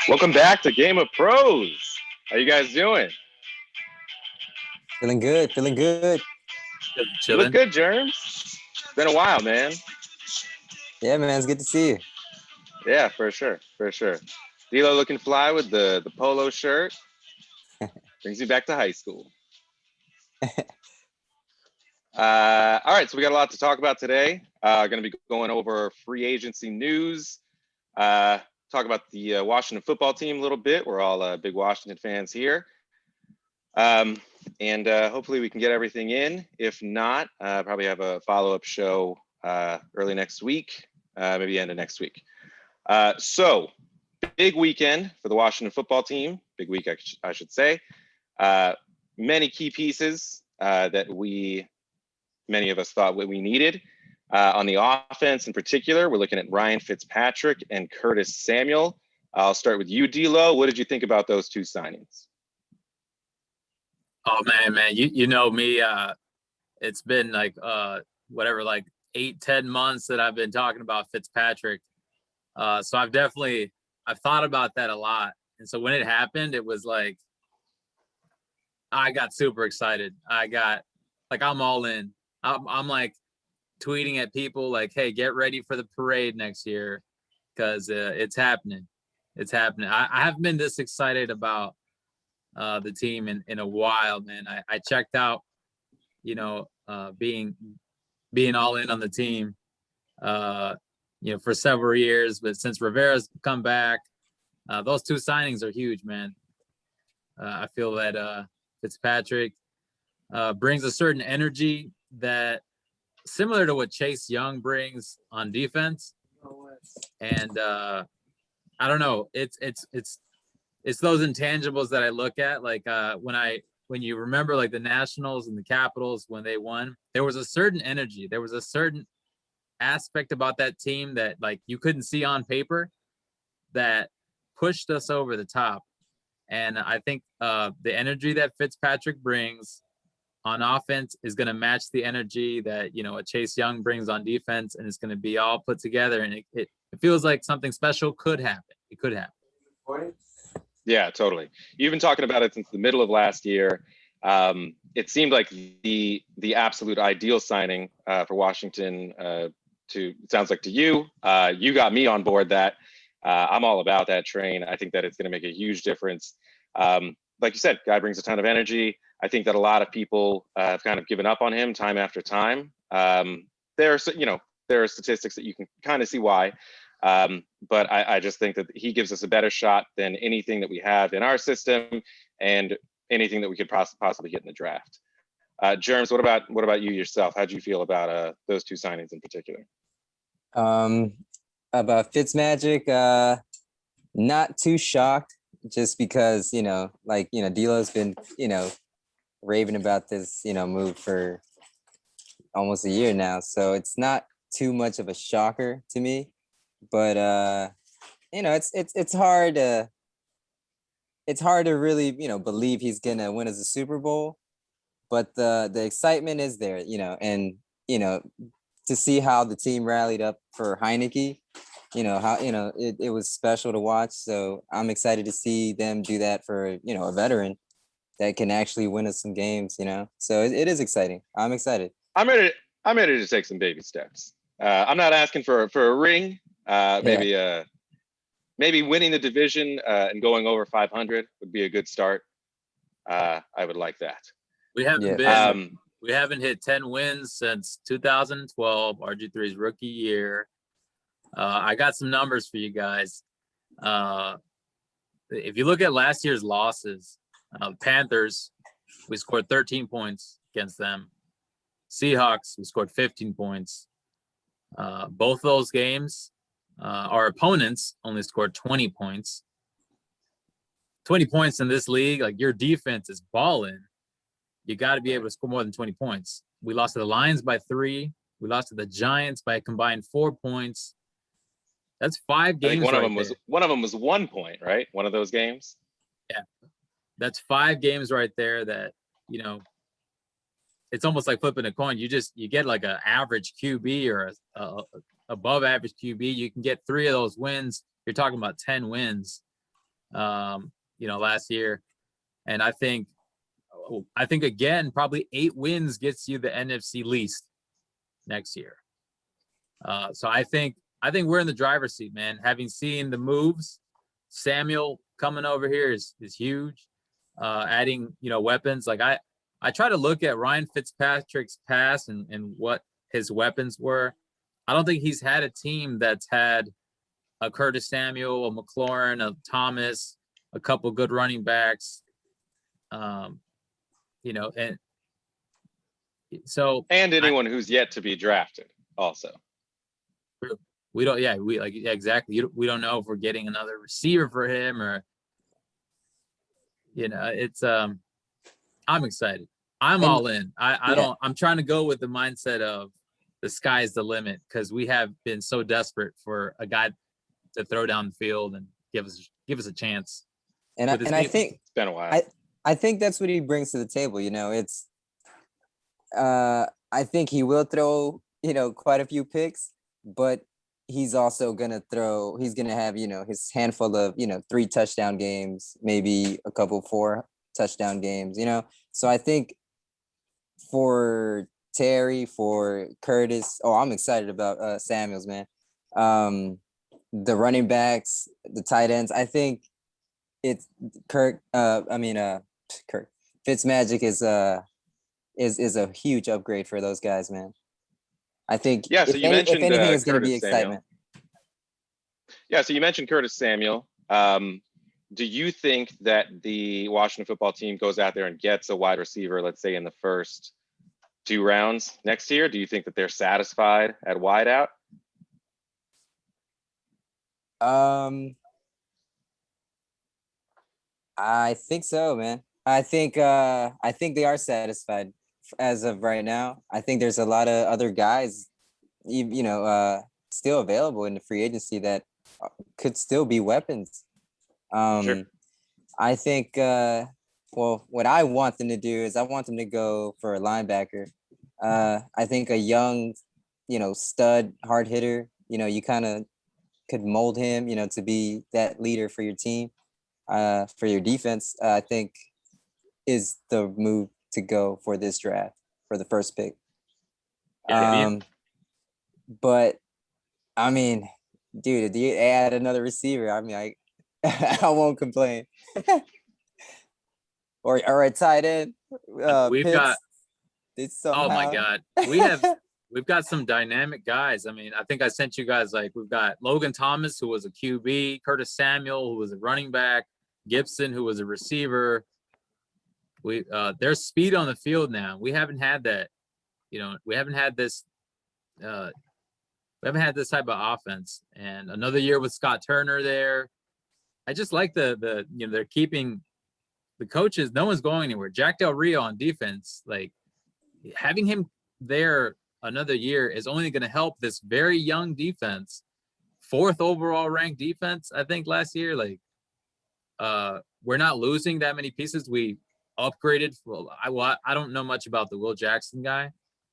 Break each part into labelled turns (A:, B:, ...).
A: Welcome back to Game of Pros. How you guys doing?
B: Feeling good.
A: You look good, Germs. It's been a while, man.
B: Yeah, man, it's good to see you.
A: Yeah, for sure. D'Lo looking fly with the polo shirt. Brings you back to high school. All right, so we got a lot to talk about today. Going to be going over free agency news. Talk about the Washington football team a little bit. We're all big Washington fans here. And hopefully we can get everything in. If not, probably have a follow-up show early next week, maybe end of next week. So big weekend for the Washington football team. Big week, I should say. Many key pieces that many of us thought we needed. On the offense in particular, we're looking at Ryan Fitzpatrick and Curtis Samuel. I'll start with you, D'Lo. What did you think about those two signings?
C: Oh man, you know me. It's been like 8-10 months that I've been talking about Fitzpatrick. So I've thought about that a lot. And so when it happened, it was like I got super excited. I'm all in. I'm like tweeting at people like, hey, get ready for the parade next year because it's happening. It's happening. I haven't been this excited about the team in a while, man. I checked out, being all in on the team, for several years. But since Rivera's come back, those two signings are huge, man. I feel that Fitzpatrick brings a certain energy that similar to what Chase Young brings on defense. And I don't know, it's those intangibles that I look at. Like when you remember like the Nationals and the Capitals when they won, there was a certain energy, there was a certain aspect about that team that like you couldn't see on paper that pushed us over the top. And I think the energy that Fitzpatrick brings on offense is going to match the energy that, a Chase Young brings on defense, and it's going to be all put together. And it feels like something special could happen. It could happen.
A: Yeah, totally. You've been talking about it since the middle of last year. It seemed like the absolute ideal signing for Washington. It sounds like to you, you got me on board that. I'm all about that train. I think that it's going to make a huge difference. Like you said, guy brings a ton of energy. I think that a lot of people have kind of given up on him time after time. There are statistics that you can kind of see why. But I just think that he gives us a better shot than anything that we have in our system and anything that we could possibly get in the draft. Germs, what about you yourself? How do you feel about those two signings in particular?
B: About FitzMagic, not too shocked, just because D'Lo's been raving about this move for almost a year now, so it's not too much of a shocker to me. But it's hard to really believe he's gonna win as a Super Bowl, but the excitement is there, and to see how the team rallied up for Heineke, it was special to watch. So I'm excited to see them do that for a veteran that can actually win us some games. So it is exciting. I'm excited.
A: I'm ready to take some baby steps. I'm not asking for a ring. Maybe winning the division and going over 500 would be a good start. I would like that.
C: We haven't hit 10 wins since 2012, RG3's rookie year. I got some numbers for you guys. If you look at last year's losses, Panthers, we scored 13 points against them. Seahawks, we scored 15 points. Both those games, our opponents only scored 20 points. 20 points in this league, like your defense is balling. You got to be able to score more than 20 points. We lost to the Lions by 3. We lost to the Giants by a combined 4 points. That's 5 games.
A: One of them was 1 point, right? One of those games.
C: Yeah, that's 5 games right there. That it's almost like flipping a coin. You get like an average QB or above average QB. You can get 3 of those wins. You're talking about 10 wins, last year. And I think again, probably 8 wins gets you the NFC least next year. So I think we're in the driver's seat, man. Having seen the moves, Samuel coming over here is huge. Adding, weapons. Like I try to look at Ryan Fitzpatrick's past and what his weapons were. I don't think he's had a team that's had a Curtis Samuel, a McLaurin, a Thomas, a couple good running backs. And so
A: anyone who's yet to be drafted also.
C: We don't, exactly. We don't know if we're getting another receiver for him or, it's, I'm excited. I'm all in. I'm trying to go with the mindset of the sky's the limit because we have been so desperate for a guy to throw down the field and give us a chance.
B: And I think
A: it's been a while.
B: I think that's what he brings to the table. It's I think he will throw, quite a few picks, but he's also going to have, his handful of, 3 touchdown games, maybe a couple 4 touchdown games, So I think for Terry, for Curtis, I'm excited about Samuels, man. The running backs, the tight ends, I think it's FitzMagic is a huge upgrade for those guys, man. I think
A: so you mentioned
B: if anything, it's going to be
A: Curtis
B: excitement.
A: Samuel. Yeah, so you mentioned Curtis Samuel. Do you think that the Washington football team goes out there and gets a wide receiver, let's say in the first 2 rounds next year? Do you think that they're satisfied at wideout?
B: I think so, man. I think they are satisfied as of right now. I think there's a lot of other guys, still available in the free agency that could still be weapons.
A: Sure.
B: I think, what I want them to do is I want them to go for a linebacker. I think a young, stud hard hitter, you kind of could mold him, to be that leader for your team, for your defense. I think is the move to go for this draft for the first pick. But I mean, dude, if you add another receiver, I mean, I won't complain. or a tight end.
C: We've
B: Pitts,
C: got.
B: Somehow.
C: Oh my God, we've got some dynamic guys. I mean, I think I sent you guys we've got Logan Thomas, who was a QB, Curtis Samuel, who was a running back, Gibson, who was a receiver. There's speed on the field now. We haven't had that. We haven't had this. We haven't had this type of offense. And another year with Scott Turner there. I just like they're keeping the coaches. No one's going anywhere. Jack Del Rio on defense, having him there another year is only going to help this very young defense, 4th overall ranked defense, I think last year. We're not losing that many pieces. We upgraded. I don't know much about the Will Jackson guy,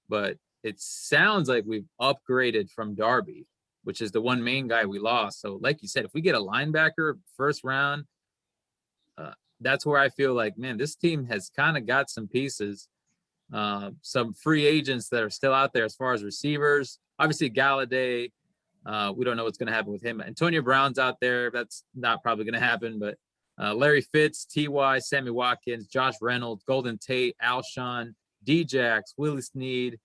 C: but it sounds like we've upgraded from Darby, which is the one main guy we lost. So like you said, if we get a linebacker first round, that's where I feel like, man, this team has kind of got some pieces. Some free agents that are still out there as far as receivers. Obviously, Golladay, we don't know what's going to happen with him. Antonio Brown's out there. That's not probably going to happen. But Larry Fitz, T.Y., Sammy Watkins, Josh Reynolds, Golden Tate, Alshon, D-Jax, Willie Snead,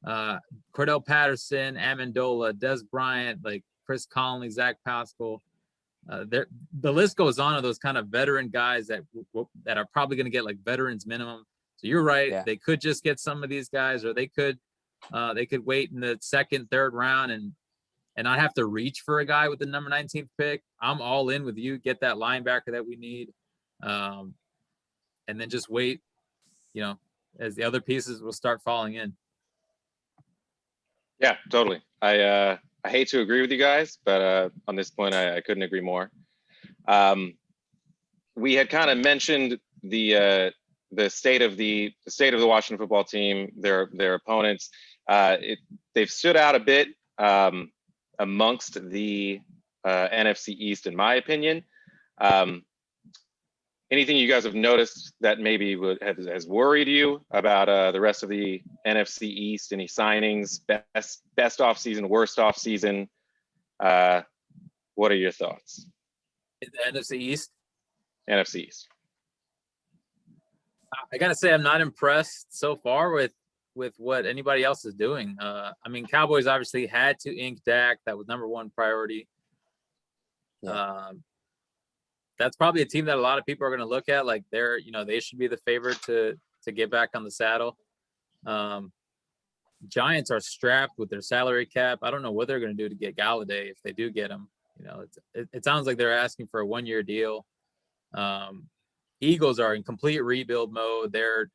C: Cordell Patterson, Amendola, Des Bryant, Chris Conley, Zach Pascal. The list goes on of those kind of veteran guys that are probably going to get veterans minimum. So you're right. Yeah. They could just get some of these guys, or they could wait in the 2nd, 3rd round and not have to reach for a guy with the number 19th pick. I'm all in with you. Get that linebacker that we need, and then just wait. As the other pieces will start falling in.
A: Yeah, totally. I hate to agree with you guys, but on this point, I couldn't agree more. We had kind of mentioned the state of the Washington football team, their opponents. They've stood out a bit. amongst the NFC East, in my opinion. Anything you guys have noticed that maybe has worried you about the rest of the NFC East? Any signings, best offseason, worst offseason? What are your thoughts?
C: In the NFC East?
A: NFC East.
C: I gotta say, I'm not impressed so far with what anybody else is doing. I mean, Cowboys obviously had to ink Dak. That was number one priority. Yeah. That's probably a team that a lot of people are going to look at. Like they should be the favorite to get back on the saddle. Giants are strapped with their salary cap. I don't know what they're going to do to get Golladay if they do get him. It sounds like they're asking for a 1-year deal. Eagles are in complete rebuild mode. They're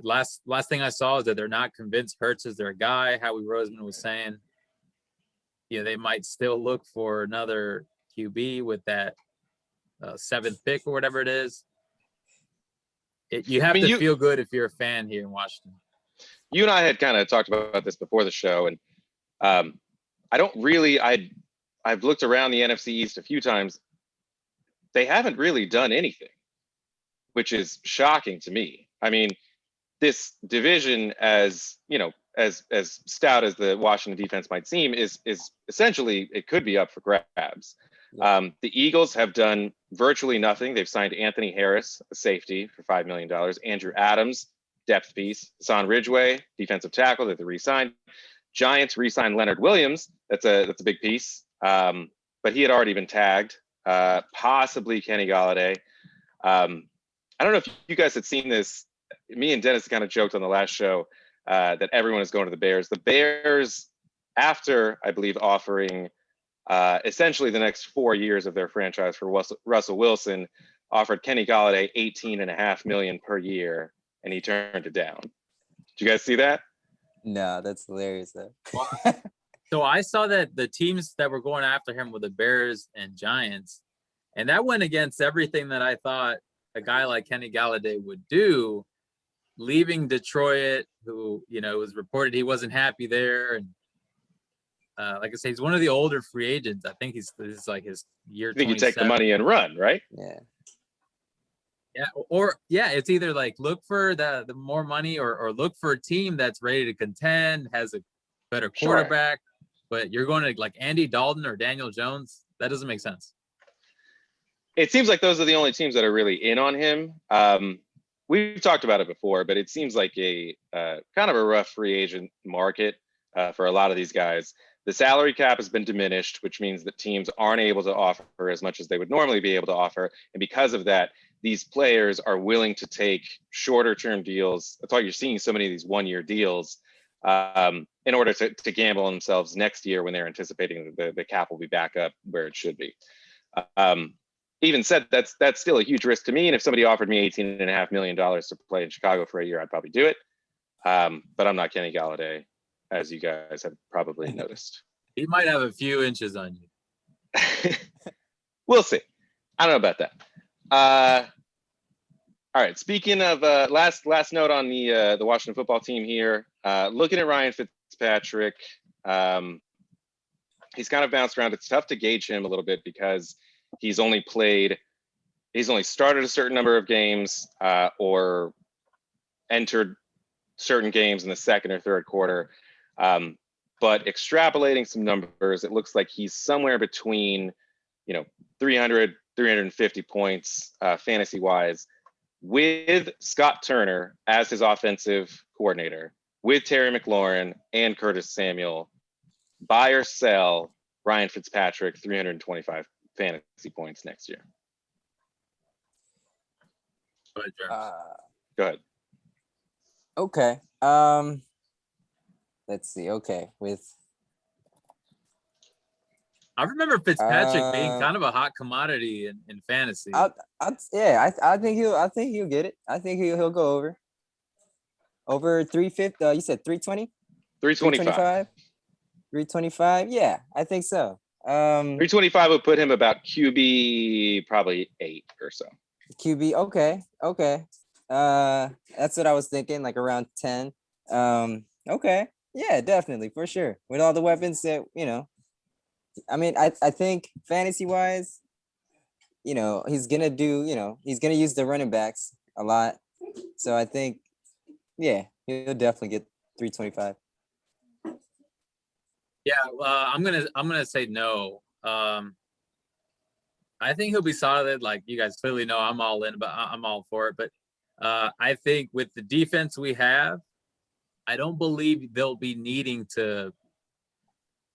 C: last thing I saw is that they're not convinced Hurts is their guy. Howie Roseman was saying, they might still look for another QB with that 7th pick or whatever it is. You have to feel good if you're a fan here in Washington.
A: You and I had kind of talked about this before the show, and I've looked around the NFC East a few times. They haven't really done anything, which is shocking to me. I mean, this division, as stout as the Washington defense might seem, is essentially, it could be up for grabs. Yeah. The Eagles have done virtually nothing. They've signed Anthony Harris, a safety, for $5 million. Andrew Adams, depth piece. Hassan Ridgeway, defensive tackle, that they re-signed. Giants re-signed Leonard Williams. That's a big piece. But he had already been tagged. Possibly Kenny Golladay. I don't know if you guys had seen this. Me and Dennis kind of joked on the last show that everyone is going to the Bears. The Bears, after, I believe, offering essentially the next 4 years of their franchise for Russell Wilson, offered Kenny Golladay $18.5 million per year, and he turned it down. Did you guys see that?
B: No, that's hilarious.
C: So I saw that the teams that were going after him were the Bears and Giants, and that went against everything that I thought a guy like Kenny Golladay would do, leaving Detroit, who, it was reported he wasn't happy there. And like I say, he's one of the older free agents. I think this is like his year 27.
A: I think you take the money and run, right?
B: Yeah.
C: Yeah. It's either like look for the more money or look for a team that's ready to contend, has a better quarterback. Sure. But you're going to like Andy Dalton or Daniel Jones. That doesn't make sense.
A: It seems like those are the only teams that are really in on him. We've talked about it before, but it seems like a kind of a rough free agent market for a lot of these guys. The salary cap has been diminished, which means that teams aren't able to offer as much as they would normally be able to offer. And because of that, these players are willing to take shorter term deals. That's why you're seeing so many of these 1-year deals in order to gamble on themselves next year when they're anticipating that the cap will be back up where it should be. Even said, that's still a huge risk to me. And if somebody offered me $18.5 million to play in Chicago for a year, I'd probably do it. But I'm not Kenny Golladay, as you guys have probably noticed.
C: He might have a few inches on you.
A: We'll see. I don't know about that. All right. Speaking of last note on the Washington football team here, looking at Ryan Fitzpatrick, he's kind of bounced around. It's tough to gauge him a little bit because he's only started a certain number of games or entered certain games in the second or third quarter. But extrapolating some numbers, it looks like he's somewhere between, 300, 350 points fantasy wise, with Scott Turner as his offensive coordinator, with Terry McLaurin and Curtis Samuel. Buy or sell Ryan Fitzpatrick 325 fantasy points next year.
C: Go ahead, Jarvis.
A: Go ahead.
B: Okay. Let's see. Okay,
C: I remember Fitzpatrick being kind of a hot commodity in fantasy.
B: I think he'll get it. I think he'll go over 350. You said 320?
A: 325.
B: 325. Yeah, I think so.
A: 325 would put him about QB probably 8 or so.
B: QB. Okay. That's what I was thinking, like around 10. Okay. Yeah, definitely, for sure. With all the weapons that, I mean, I think fantasy wise, he's gonna use the running backs a lot. So I think, yeah, he'll definitely get 325.
C: Yeah, I'm gonna say no. I think he'll be solid. Like you guys clearly know, I'm all in, but I'm all for it. But I think with the defense we have, I don't believe they'll be needing to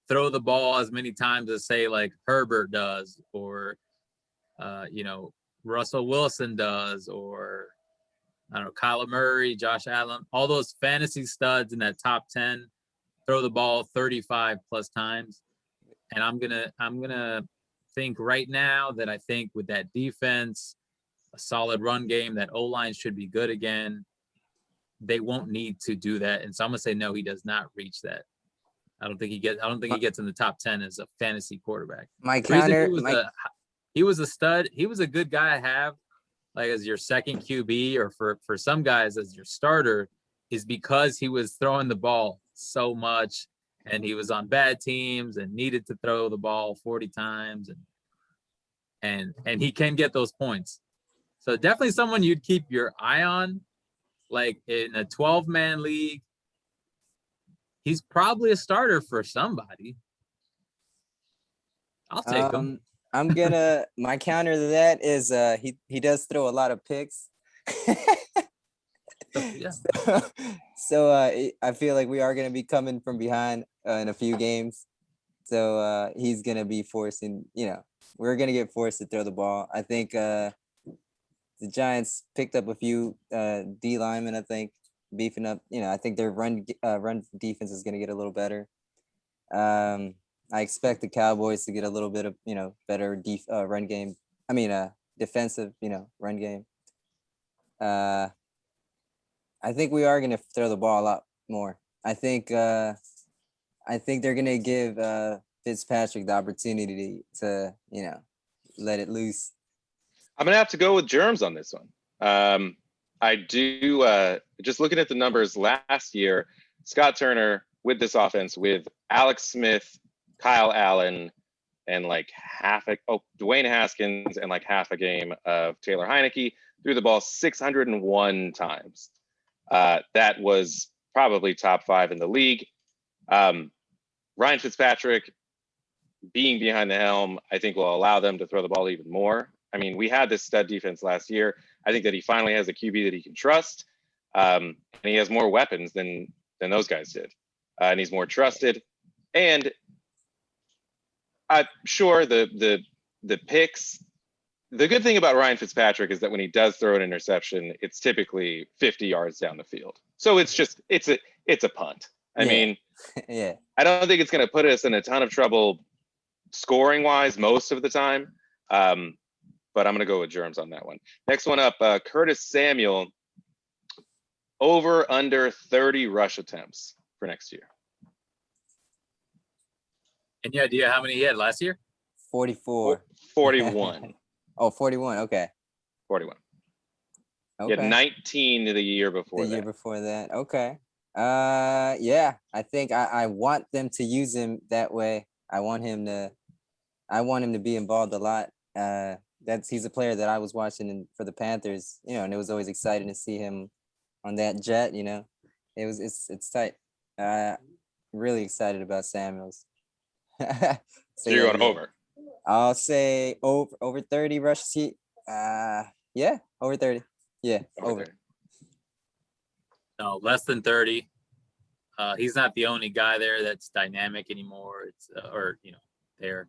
C: throw the ball as many times as say like Herbert does, or Russell Wilson does, or I don't know, Kyler Murray, Josh Allen, all those fantasy studs in that top 10 throw the ball 35 plus times. And I'm gonna think right now that I think with that defense, a solid run game, that O-line should be good again. They won't need to do that. And so I'm gonna say no, he does not reach that. I don't think he gets in the top 10 as a fantasy quarterback.
B: My
C: The reason
B: counter,
C: he was a stud, he was a good guy to have like as your second QB, or for some guys as your starter, is because he was throwing the ball so much and he was on bad teams and needed to throw the ball 40 times, and he can get those points. So definitely someone you'd keep your eye on, like in a 12-man league. He's probably a starter for somebody. I'll take him.
B: My counter to that is he does throw a lot of picks.
C: Yeah.
B: So I feel like we are going to be coming from behind in a few games. So he's going to be forcing, we're going to get forced to throw the ball. I think the Giants picked up a few D linemen, I think, beefing up. I think their run defense is going to get a little better. I expect the Cowboys to get a little bit of, better run game. I mean, defensive, run game. I think we are going to throw the ball a lot more. I think they're going to give Fitzpatrick the opportunity to, let it loose.
A: I'm going to have to go with Germs on this one. I do, just looking at the numbers last year, Scott Turner with this offense with Alex Smith, Kyle Allen, and like Dwayne Haskins and like half a game of Taylor Heineke, threw the ball 601 times. That was probably top 5 in the league. Ryan Fitzpatrick being behind the helm, I think will allow them to throw the ball even more. I mean, we had this stud defense last year. I think that he finally has a QB that he can trust. And he has more weapons than those guys did. And he's more trusted. And sure, the picks. The good thing about Ryan Fitzpatrick is that when he does throw an interception, it's typically 50 yards down the field. So it's a punt. I mean,
B: yeah. I
A: don't think it's going to put us in a ton of trouble scoring wise most of the time. But I'm going to go with Germs on that one. Next one up, Curtis Samuel, over under 30 rush attempts for next year.
C: Any idea how many he had last year?
B: 44.
A: 41.
B: Oh, 41. Okay.
A: 41.
B: Okay.
A: He had 19 the year before that.
B: The year before that. Okay. Yeah, I think I want them to use him that way. I want him to be involved a lot. He's a player that I was watching for the Panthers, and it was always exciting to see him on that jet, it's tight. Really excited about Samuels.
A: So you're going over?
B: I'll say over 30 rushes. Yeah, over 30. Yeah, over. 30.
C: No, less than 30. He's not the only guy there that's dynamic anymore. It's there.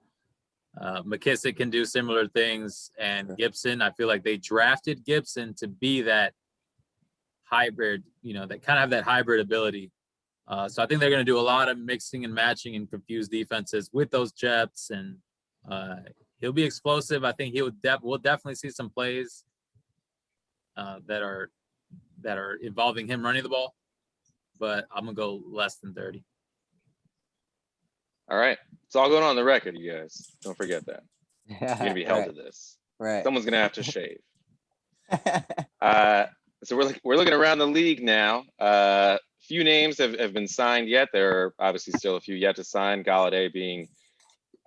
C: McKissick can do similar things, and Gibson. I feel like they drafted Gibson to be that hybrid. That kind of have that hybrid ability. So I think they're going to do a lot of mixing and matching and confuse defenses with those jets, and he'll be explosive. I think we'll definitely see some plays that are involving him running the ball, but I'm gonna go less than 30.
A: All right, it's all going on the record, you guys. Don't forget that. You're gonna be held to this.
B: Right.
A: Someone's gonna have to shave. So we're looking around the league now. Few names have been signed yet. There are obviously still a few yet to sign. Golladay being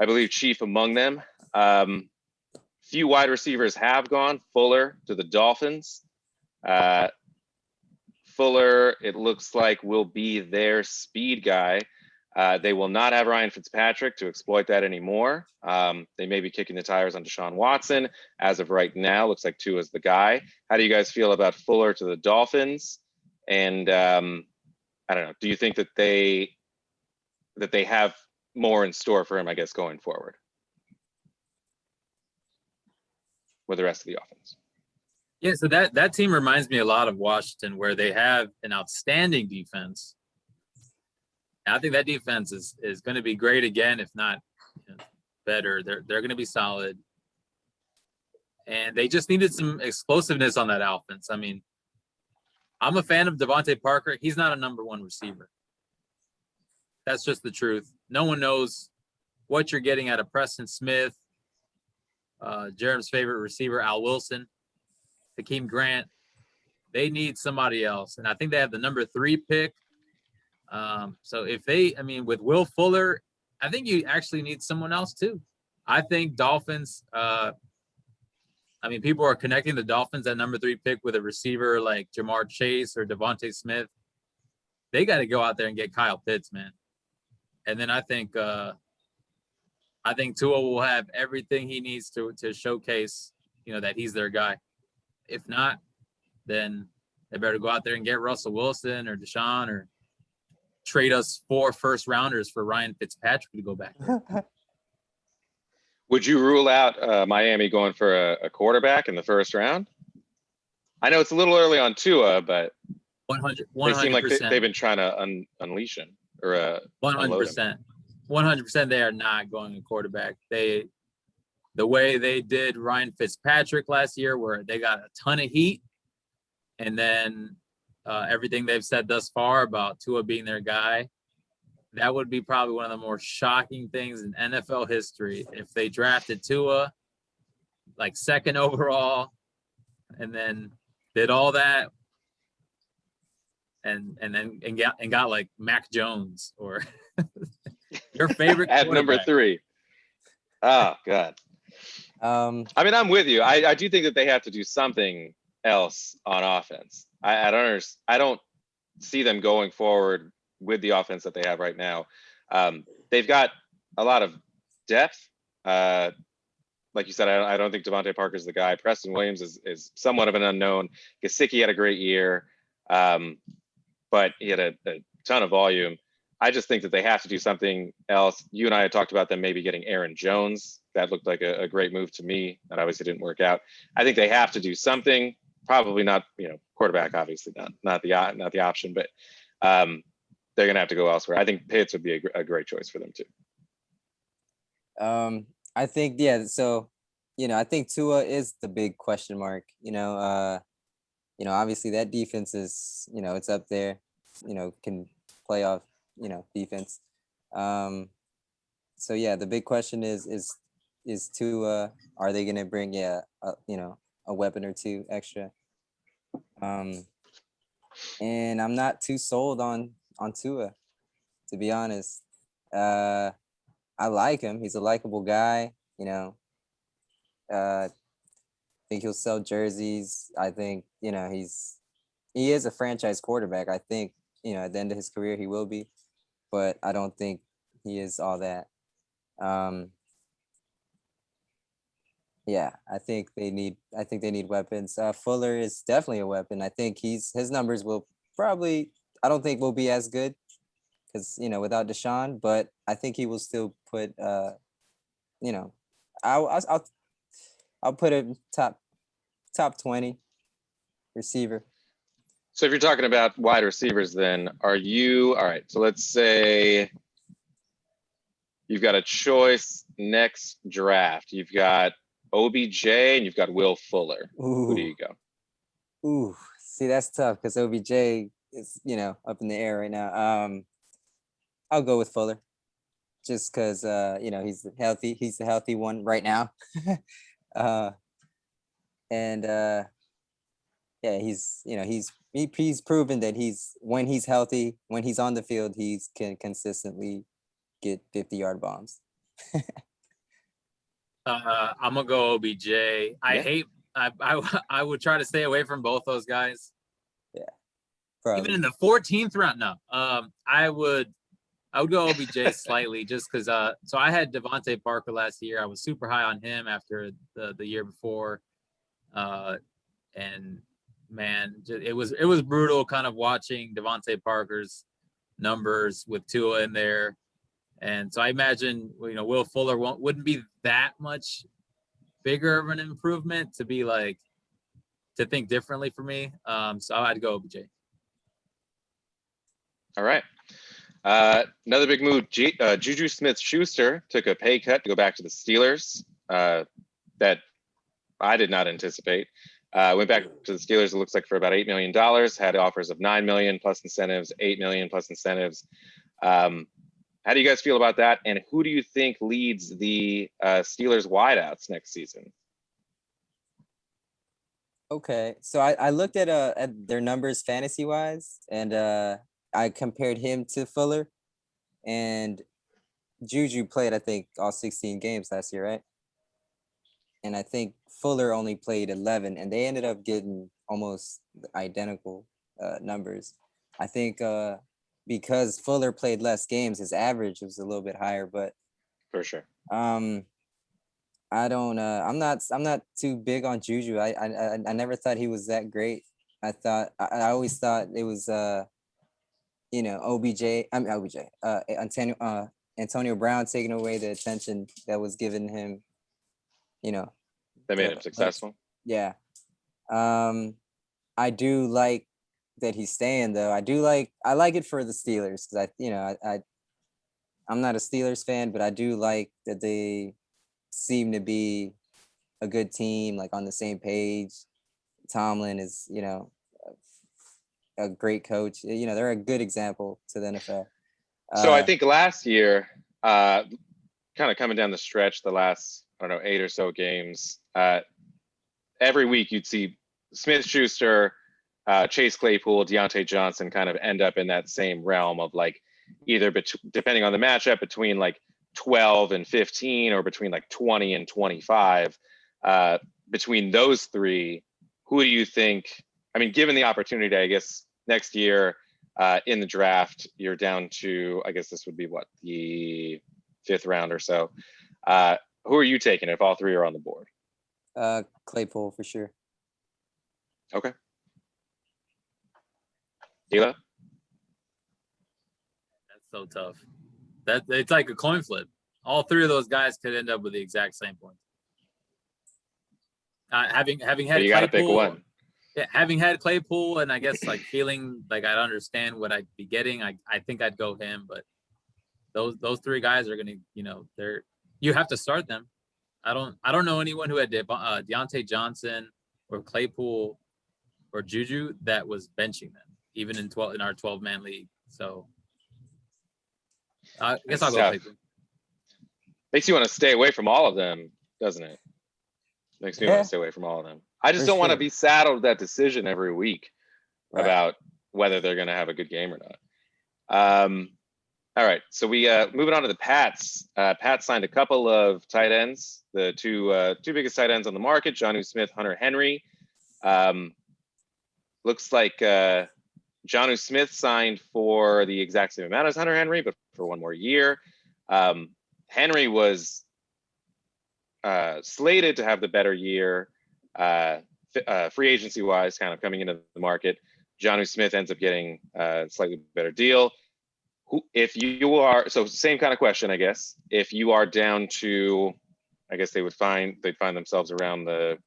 A: I believe chief among them. Few wide receivers have gone. Fuller to the Dolphins. Fuller, it looks like, will be their speed guy. They will not have Ryan Fitzpatrick to exploit that anymore. They may be kicking the tires on Deshaun Watson. As of right now, looks like Tua is the guy. How do you guys feel about Fuller to the Dolphins? And I don't know. Do you think that they have more in store for him, I guess, going forward with the rest of the offense?
C: Yeah, so that team reminds me a lot of Washington, where they have an outstanding defense. And I think that defense is going to be great again, if not better. They're going to be solid, and they just needed some explosiveness on that offense. I mean, I'm a fan of Devontae Parker. He's not a number one receiver. That's just the truth. No one knows what you're getting out of Preston Smith, Jerem's favorite receiver, Al Wilson, Hakeem Grant. They need somebody else. And I think they have the number 3 pick. So if with Will Fuller, I think you actually need someone else too. I think Dolphins, people are connecting the Dolphins at number 3 pick with a receiver like Jamar Chase or Devontae Smith. They got to go out there and get Kyle Pitts, man. And then I think Tua will have everything he needs to showcase, that he's their guy. If not, then they better go out there and get Russell Wilson or Deshaun, or trade us 4 first-rounders for Ryan Fitzpatrick to go back there.
A: Would you rule out Miami going for a quarterback in the first round? I know it's a little early on Tua, but
C: 100%.
A: They seem like they've been trying to unleash him or
C: 100%. 100%. They are not going a quarterback. The way they did Ryan Fitzpatrick last year, where they got a ton of heat, and then everything they've said thus far about Tua being their guy, that would be probably one of the more shocking things in NFL history if they drafted Tua like 2nd overall and then did all that and got like Mac Jones or your favorite
A: at number 3. Oh God. I'm with you. I do think that they have to do something else on offense. I don't see them going forward with the offense that they have right now. They've got a lot of depth. Like you said, I don't think Devontae Parker's the guy. Preston Williams is somewhat of an unknown. Gesicki had a great year, but he had a ton of volume. I just think that they have to do something else. You and I had talked about them maybe getting Aaron Jones. That looked like a great move to me. That obviously didn't work out. I think they have to do something. Probably not, quarterback, obviously not the option, but they're going to have to go elsewhere. I think Pitts would be a great choice for them too.
B: I think, yeah. So, I think Tua is the big question mark. Obviously that defense is, it's up there. Can play off, defense. So yeah, the big question is Tua. Are they going to bring a weapon or 2 extra? And I'm not too sold on Tua, to be honest. I like him. He's a likable guy, I think he'll sell jerseys. I think, he is a franchise quarterback. I think, at the end of his career he will be, but I don't think he is all that. Yeah, I think they need weapons. Fuller is definitely a weapon. I think his numbers will probably, I don't think will be as good because, without Deshaun, but I think he will still put, I'll put him top 20 receiver.
A: So if you're talking about wide receivers, then all right, so let's say you've got a choice next draft. You've got OBJ and you've got Will Fuller.
B: Ooh.
A: Who do you go?
B: Ooh, see, that's tough because OBJ is, up in the air right now. I'll go with Fuller just because, he's healthy. He's the healthy one right now. Yeah, he's proven that when he's healthy, when he's on the field, he can consistently get 50-yard bombs.
C: I'm gonna go OBJ. I would try to stay away from both those guys.
B: Yeah, probably.
C: Even in the 14th round. No, I would go OBJ slightly just because. So I had Devontae Parker last year. I was super high on him after the year before, and man, it was brutal kind of watching Devontae Parker's numbers with Tua in there. And so I imagine, Will Fuller wouldn't be that much bigger of an improvement to be like, to think differently for me. So I'd go OBJ.
A: All right. Another big move, Juju Smith-Schuster took a pay cut to go back to the Steelers that I did not anticipate. Went back to the Steelers, it looks like, for about $8 million, had offers of $9 million plus incentives, $8 million plus incentives. How do you guys feel about that? And who do you think leads the Steelers wideouts next season?
B: Okay, so I looked at their numbers fantasy wise, and I compared him to Fuller, and Juju played, I think, all 16 games last year, right? And I think Fuller only played 11, and they ended up getting almost identical numbers. I think because Fuller played less games, his average was a little bit higher, but
A: for sure.
B: I don't. I'm not too big on Juju. I never thought he was that great. I always thought it was OBJ. OBJ. Antonio Brown taking away the attention that was given him.
A: That made him successful.
B: Yeah. I do like that he's staying though. I like it for the Steelers because I'm not a Steelers fan, but I do like that they seem to be a good team, like on the same page. Tomlin is, a great coach. They're a good example to the NFL.
A: So I think last year, kind of coming down the stretch, the last, 8 or so games, every week you'd see Smith-Schuster, Chase Claypool, Diontae Johnson kind of end up in that same realm of like either depending on the matchup between like 12 and 15 or between like 20 and 25. Between those three, who do you think, given the opportunity, I guess next year in the draft, you're down to, I guess this would be the 5th round or so. Who are you taking if all three are on the board?
B: Claypool for sure.
A: Okay. Hila?
C: That's so tough. It's like a coin flip. All three of those guys could end up with the exact same points. Having had,
A: you got to pick one.
C: Yeah, having had Claypool, and I guess like feeling like I'd understand what I'd be getting, I think I'd go him. But those three guys are gonna, you have to start them. I don't know anyone who had Diontae Johnson or Claypool or Juju that was benching them, even in our 12-man league. So I guess I'll go Claypool.
A: Makes you want to stay away from all of them, doesn't it? Makes me want to stay away from all of them. I just don't want to be saddled with that decision every week about whether they're going to have a good game or not. All right, so we moving on to the Pats. Pats signed a couple of tight ends, the two biggest tight ends on the market, Jonnu Smith, Hunter Henry. Looks like Jonnu Smith signed for the exact same amount as Hunter Henry, but for one more year. Henry was slated to have the better year, free agency wise, kind of coming into the market. Jonnu Smith ends up getting a slightly better deal. If you are, so same kind of question, I guess. If you are down to, I guess they'd find themselves around the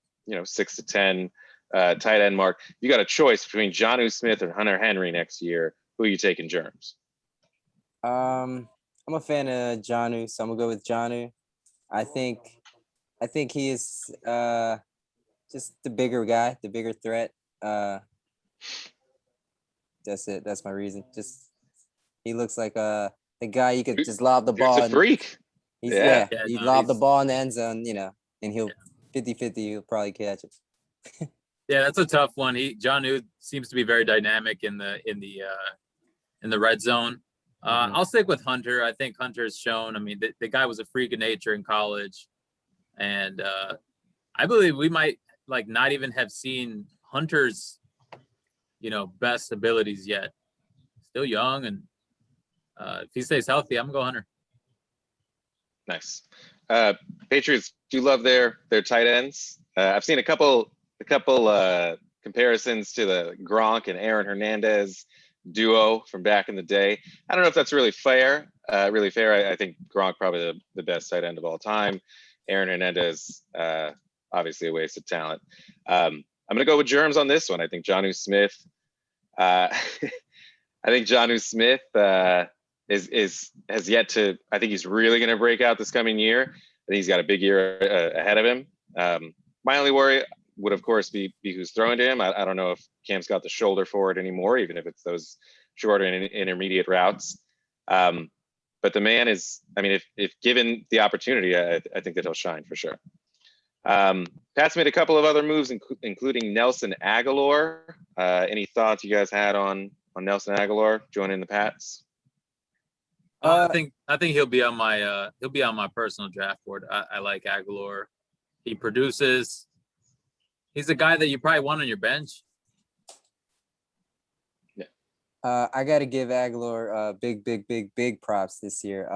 A: 6 to 10 tight end mark. You got a choice between Jonnu Smith and Hunter Henry next year. Who are you taking, Germs?
B: I'm a fan of Jonnu, so I'm gonna go with Jonnu. I think he is just the bigger guy, the bigger threat. That's it. That's my reason. Just he looks like the guy you could just lob the ball.
A: He's a freak.
B: He lob the ball in the end zone, and he'll 50-50. He'll probably catch it.
C: Yeah, that's a tough one. Jonnu seems to be very dynamic in the red zone. I'll stick with Hunter. I think Hunter's shown. The guy was a freak of nature in college. And I believe we might like not even have seen Hunter's, best abilities yet. Still young, and if he stays healthy, I'm gonna go Hunter.
A: Nice. Patriots do love their tight ends. I've seen a couple comparisons to the Gronk and Aaron Hernandez duo from back in the day. I don't know if that's really fair. I think Gronk probably the best tight end of all time. Aaron Hernandez, obviously a waste of talent. I'm gonna go with Germs on this one. I think Jonnu Smith. I think Jonnu Smith has yet to. I think he's really going to break out this coming year. I think he's got a big year ahead of him. My only worry would, of course, be who's throwing to him. I don't know if Cam's got the shoulder for it anymore, even if it's those shorter and intermediate routes. But the man is. I mean, if given the opportunity, I think that he'll shine for sure. Pat's made a couple of other moves, including Nelson Agholor. Any thoughts you guys had on Nelson Agholor joining the Pats?
C: I think he'll be on my personal draft board. I like Agholor. He produces. He's a guy that you probably want on your bench.
A: Yeah.
B: I got to give Agholor big props this year.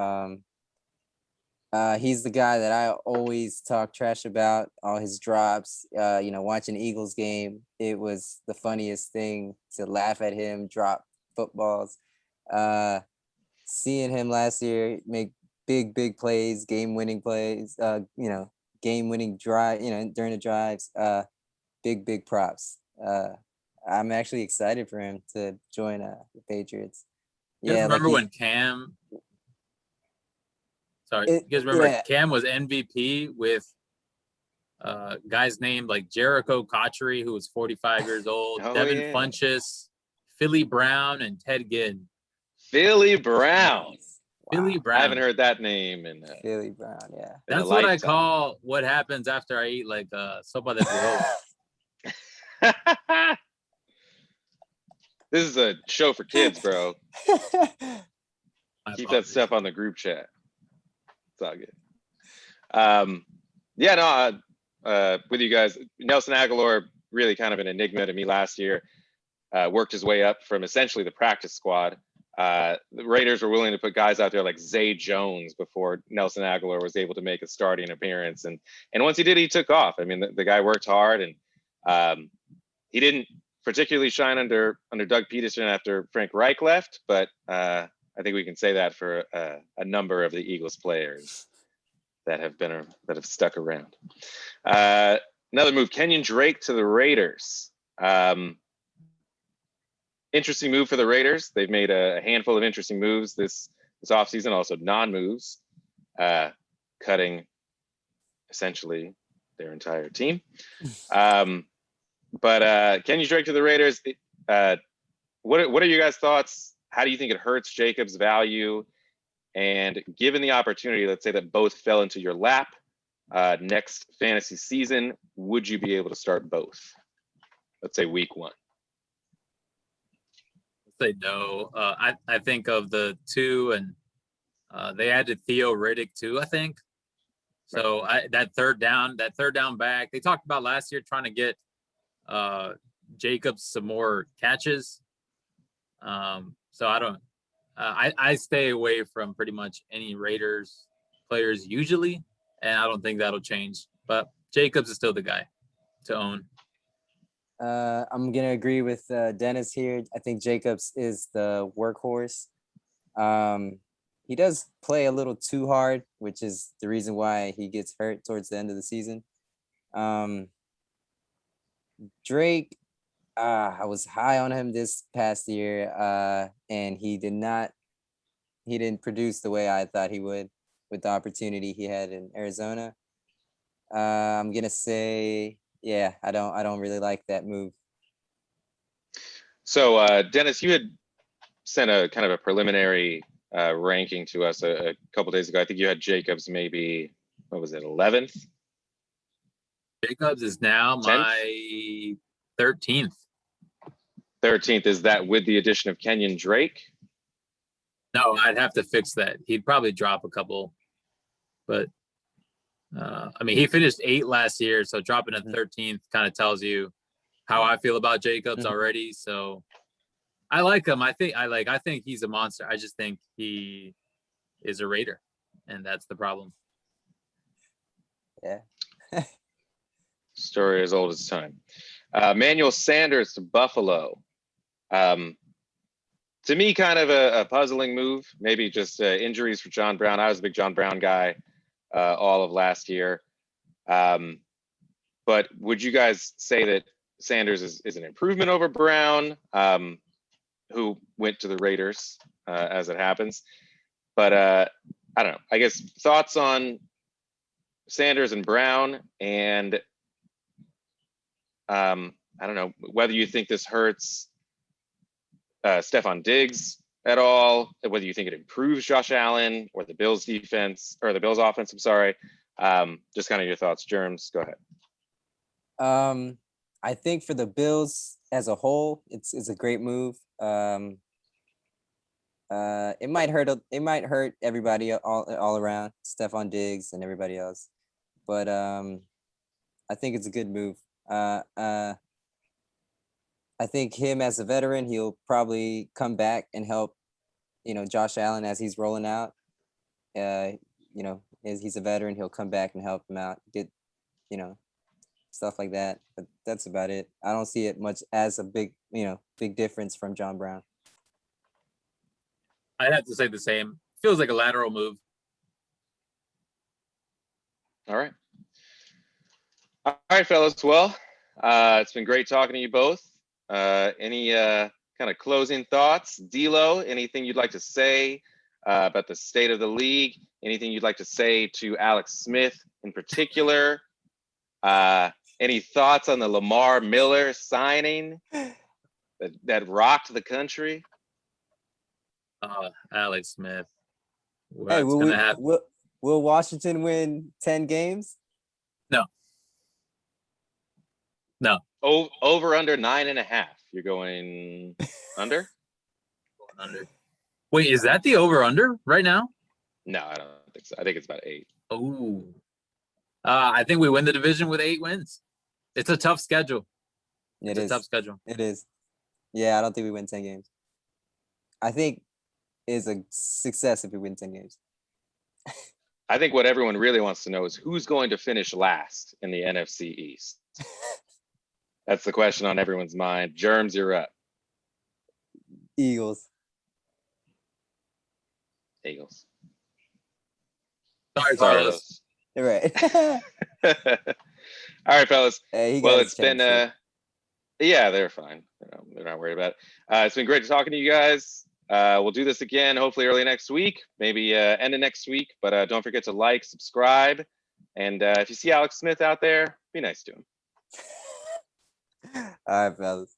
B: He's the guy that I always talk trash about, all his drops. Watching Eagles game, it was the funniest thing to laugh at him drop footballs. Seeing him last year make big plays, game-winning plays, game-winning drive, during the drives, big props. I'm actually excited for him to join the Patriots.
C: You guys remember when Cam? Sorry, you guys remember Cam was MVP with guys named like Jericho Cotchery, who was 45 years old, Devin Funchess, Philly Brown, and Ted Ginn.
A: Philly Brown.
B: Wow.
A: Philly Brown. I haven't heard that name in
B: Philly Brown, yeah.
C: That's what I call what happens after I eat like Sopa de Frijoles.
A: This is a show for kids, bro. Keep that stuff on the group chat. It's all good. With you guys, Nelson Agholor, really kind of an enigma to me last year. Worked his way up from essentially the practice squad. The Raiders were willing to put guys out there like Zay Jones before Nelson Agholor was able to make a starting appearance. And once he did, he took off. I mean, the guy worked hard, and he didn't particularly shine under Doug Peterson after Frank Reich left, but I think we can say that for a number of the Eagles players that have stuck around. Another move, Kenyan Drake to the Raiders. Interesting move for the Raiders. They've made a handful of interesting moves this offseason, also non-moves, cutting essentially their entire team. But Kenyan Drake to the Raiders, what are your guys' thoughts? How do you think it hurts Jacobs' value? And given the opportunity, let's say that both fell into your lap next fantasy season, would you be able to start both? Let's say week 1.
C: Say no. I think of the two, and they added Theo Riddick too, I think. So that third down back, they talked about last year trying to get Jacobs some more catches. So I don't. I stay away from pretty much any Raiders players usually, and I don't think that'll change. But Jacobs is still the guy to own.
B: I'm gonna agree with Dennis here. I think Jacobs is the workhorse. He does play a little too hard, which is the reason why he gets hurt towards the end of the season. Drake, I was high on him this past year, and he didn't produce the way I thought he would with the opportunity he had in Arizona. I'm gonna say, yeah, I don't really like that move.
A: So Dennis, you had sent a kind of a preliminary ranking to us a couple days ago. I think you had Jacobs maybe, what was it, 11th?
C: Jacobs is now 10th? My 13th.
A: 13th, is that with the addition of Kenyan Drake?
C: No, I'd have to fix that. He'd probably drop a couple, but I mean, he finished 8th last year, so dropping to 13th kind of tells you how I feel about Jacobs already. So I like him. I think he's a monster. I just think he is a Raider, and that's the problem.
B: Yeah.
A: Story as old as time. Emmanuel Sanders to Buffalo. To me, kind of a puzzling move. Maybe just injuries for John Brown. I was a big John Brown guy all of last year. But would you guys say that Sanders is an improvement over Brown, who went to the Raiders, as it happens? But I don't know. I guess thoughts on Sanders and Brown, and I don't know whether you think this hurts Stephon Diggs at all, whether you think it improves Josh Allen or the Bills defense or the Bills offense. I'm sorry. Just kind of your thoughts. Germs, go ahead.
B: I think for the Bills as a whole, it's a great move. It might hurt everybody all around, Stephon Diggs and everybody else, but I think it's a good move. I think him as a veteran, he'll probably come back and help, Josh Allen as he's rolling out. He's a veteran, he'll come back and help him out, get, stuff like that. But that's about it. I don't see it much as a big difference from John Brown.
C: I'd have to say the same. Feels like a lateral move.
A: All right. All right, fellas. Well, it's been great talking to you both. Any kind of closing thoughts? D'Lo, anything you'd like to say about the state of the league? Anything you'd like to say to Alex Smith in particular? Any thoughts on the Lamar Miller signing that rocked the country?
C: Alex Smith.
B: Hey, will Washington win 10 games?
C: No.
A: Over under 9.5. You're going under?
C: Under. Wait, is that the over under right now?
A: No, I don't think so. I think it's about 8.
C: Oh. I think we win the division with 8 wins. It's a tough schedule. It's a tough schedule.
B: It is. Yeah, I don't think we win 10 games. I think it's a success if we win 10 games.
A: I think what everyone really wants to know is who's going to finish last in the NFC East. That's the question on everyone's mind. Germs, you're up.
B: Eagles.
C: Sorry,
A: Carlos.
B: Right.
A: All right, fellas.
B: Hey,
A: well, it's been yeah, they're fine. They're not worried about it. It's been great talking to you guys. We'll do this again, hopefully early next week, maybe end of next week. But don't forget to like, subscribe, and if you see Alex Smith out there, be nice to him.
B: All right, fellas.